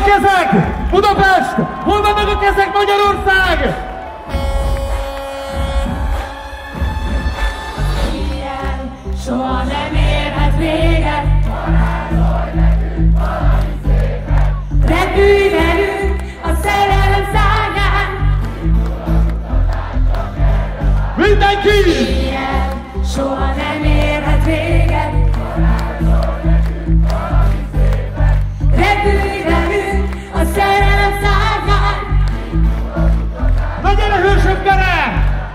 a kezek? Budapest! Hol vannak a kezek, Magyarország? Ilyen soha nem érhet véget. Varázsolj nekünk valami szépet. Repülj velünk a szerelem szárnyán. Mindenki! Ilyen soha nem érhet véget. Varázsolj nekünk valami szépet. Repülj velünk a szerelem szárnyán. Na gyere, hősök, gyere!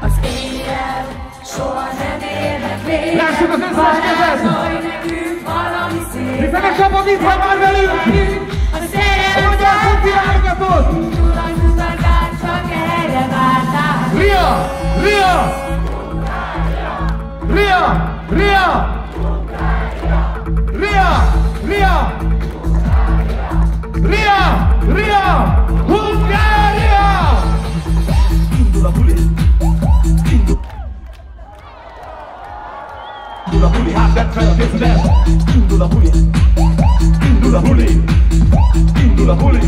Az éjjel soha nem érhet véget. Lássuk az összes kezet! Varázsolj nekünk valami szépet. Hiszen a csapat itt van már velünk! A szerelem A magyar foci válogatott! Tulajdonosát csak erre vártál. Ria! Ria! Ria! Ria! Ria! Ria! Ria! Ria! Hungária! Indul a buli, indul a buli, hát vedd fel a kézzel. Indul a buli, indul a buli, indul a buli,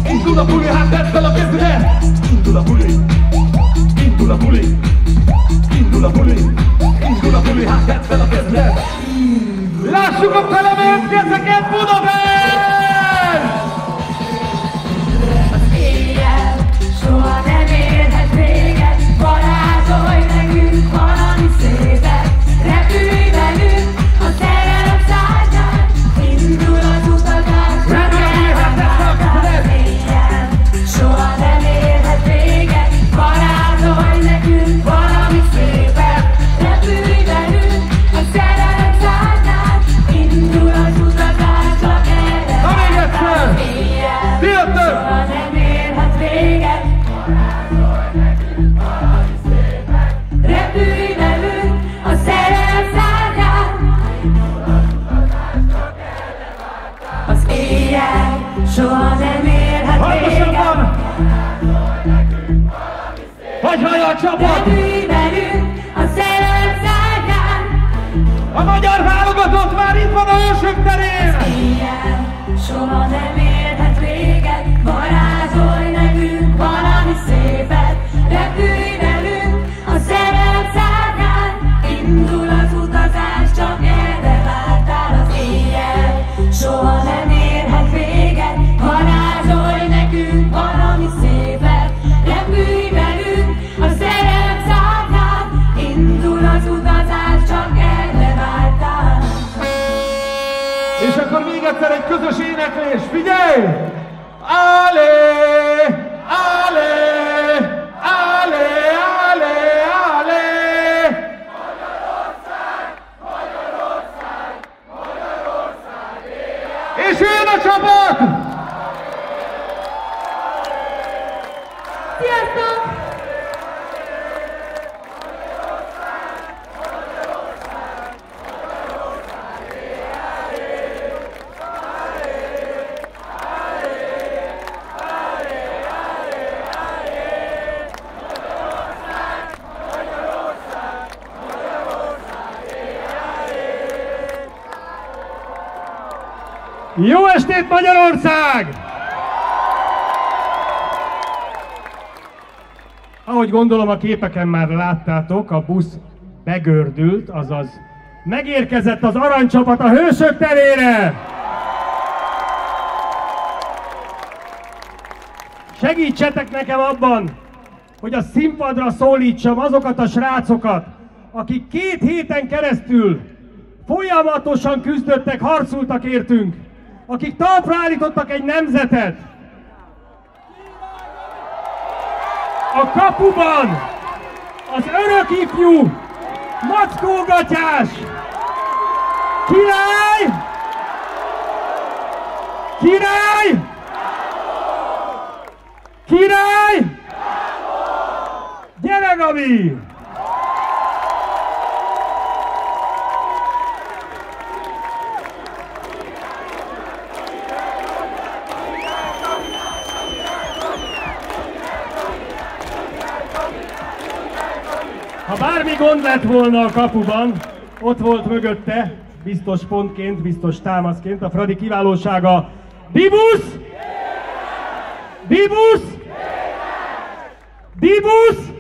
indul a buli, hát vedd fel a kézzel. Indul a buli, indul a buli, indul a buli, indul a buli, hát vedd fel a kézzel. Lássuk a felemelt kezeket, Budapest! Az éjjel soha nem érhet véget. Varázsolj nekünk valami szépet. Repülj velünk a szerelem szárnyán. Indul az utazás, csak erre vártál. Az éjjel soha nem érhet véget. Varázsolj nekünk valami szépet. Repülj velünk a szerelem szárnyán. Indul az utazás, csak erre Na még egyszer! vártál. Az éjjel Fiatal! soha nem érhet véget. Varázsolj nekünk valami szépet. Repülj velünk a szerelem szárnyán. Az éjjel soha nem érhet véget. Hangosabban! Vagy hallja a csapat! Repülj velünk a szerelem szárnyán. A magyar válogatott már itt van a hősök terén! Éjjel soha nem érhet véget. Varázsolj nekünk valami szépet. Repülj velünk a szerelem szárnyán. Indul az utazás, csak erre vártál. Az éjjel soha nem érhet véget. Varázsolj nekünk valami szépet. Repülj velünk a szerelem szárnyán. Indul az utazás, csak erre vártál. És akkor még egyszer egy közös éneklés, figyelj! Allé! Allé! Allé! Allé! Allé! Magyarország! Magyarország! Magyarország! És jön a csapat! Sziasztok! Jó estét, Magyarország! Ahogy gondolom, a képeken már láttátok, a busz begördült, azaz megérkezett az aranycsapat a hősök terére! Segítsetek nekem abban, hogy a színpadra szólítsam azokat a srácokat, akik 2 héten keresztül folyamatosan küzdöttek, harcoltak értünk, akik talpra állítottak egy nemzetet. A kapuban az örök ifjú Mackó Gatyás király! Király! Király! Gyere, Gabi! Ha bármi gond lett volna a kapuban, ott volt mögötte, biztos pontként, biztos támaszként a Fradi kiválósága, Dibusz! Dibusz! Dibusz!